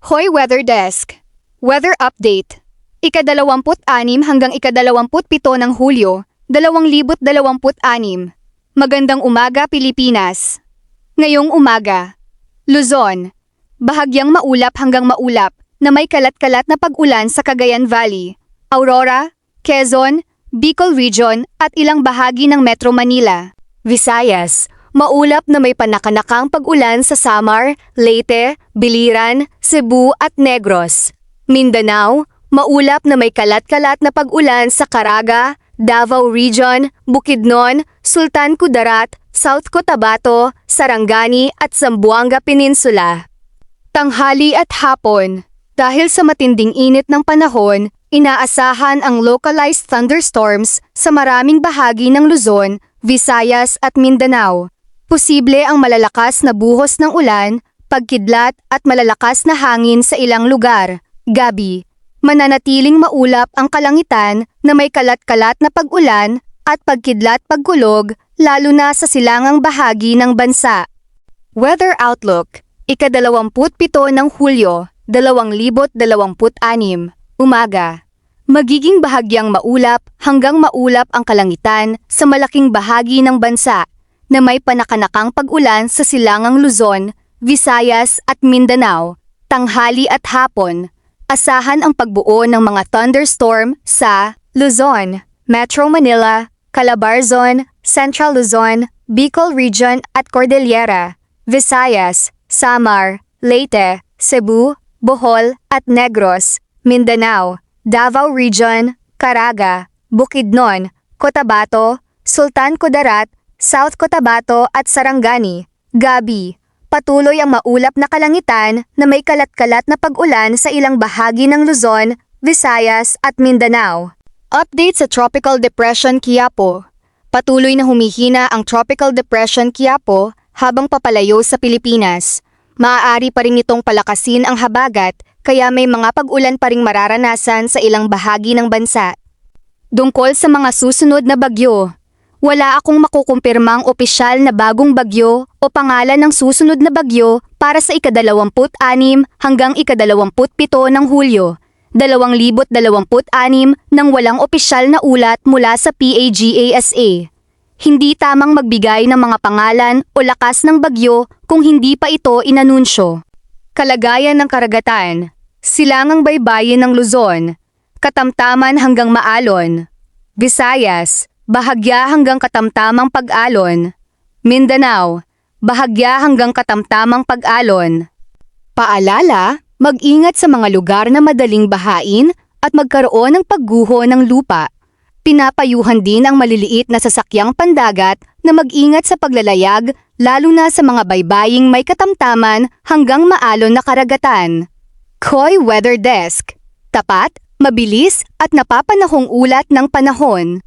Hoy Weather Desk! Weather Update! Ika-26 hanggang ika-27 ng Hulyo, 2026. Magandang umaga, Pilipinas! Ngayong umaga, Luzon. Bahagyang maulap hanggang maulap na may kalat-kalat na pag-ulan sa Cagayan Valley, Aurora, Quezon, Bicol Region at ilang bahagi ng Metro Manila. Visayas. Maulap na may panakanakang pag-ulan sa Samar, Leyte, Biliran, Cebu at Negros. Mindanao, maulap na may kalat-kalat na pag-ulan sa Caraga, Davao Region, Bukidnon, Sultan Kudarat, South Cotabato, Sarangani at Zamboanga Peninsula. Tanghali at hapon. Dahil sa matinding init ng panahon, inaasahan ang localized thunderstorms sa maraming bahagi ng Luzon, Visayas at Mindanao. Posible ang malalakas na buhos ng ulan, pagkidlat at malalakas na hangin sa ilang lugar. Gabi, mananatiling maulap ang kalangitan na may kalat-kalat na pag-ulan at pagkidlat-pagkulog lalo na sa silangang bahagi ng bansa. Weather Outlook, ika-27 ng Hulyo, 2026, umaga. Magiging bahagyang maulap hanggang maulap ang kalangitan sa malaking bahagi ng bansa na may panakanakang pag-ulan sa silangang Luzon, Visayas at Mindanao, tanghali at hapon. Asahan ang pagbuo ng mga thunderstorm sa Luzon, Metro Manila, Calabarzon, Central Luzon, Bicol Region at Cordillera, Visayas, Samar, Leyte, Cebu, Bohol at Negros, Mindanao, Davao Region, Caraga, Bukidnon, Cotabato, Sultan Kudarat, South Cotabato at Sarangani. Gabi, patuloy ang maulap na kalangitan na may kalat-kalat na pag-ulan sa ilang bahagi ng Luzon, Visayas at Mindanao. Update sa Tropical Depression Quiapo. Patuloy na humihina ang Tropical Depression Quiapo habang papalayo sa Pilipinas. Maaari pa rin itong palakasin ang habagat kaya may mga pag-ulan pa ring mararanasan sa ilang bahagi ng bansa. Tungkol sa mga susunod na bagyo, wala akong makukumpirmang opisyal na bagong bagyo o pangalan ng susunod na bagyo para sa ika-26 hanggang ika-27 ng Hulyo, 2026 nang walang opisyal na ulat mula sa PAGASA. Hindi tamang magbigay ng mga pangalan o lakas ng bagyo kung hindi pa ito inanunsyo. Kalagayan ng karagatan, silangang baybayin ng Luzon, katamtaman hanggang maalon, Visayas, bahagya hanggang katamtamang pag-alon. Mindanao, bahagya hanggang katamtamang pag-alon. Paalala, mag-ingat sa mga lugar na madaling bahain at magkaroon ng pagguho ng lupa. Pinapayuhan din ang maliliit na sasakyang pandagat na mag-ingat sa paglalayag lalo na sa mga baybaying may katamtaman hanggang maalon na karagatan. Koy Weather Desk. Tapat, mabilis at napapanahong ulat ng panahon.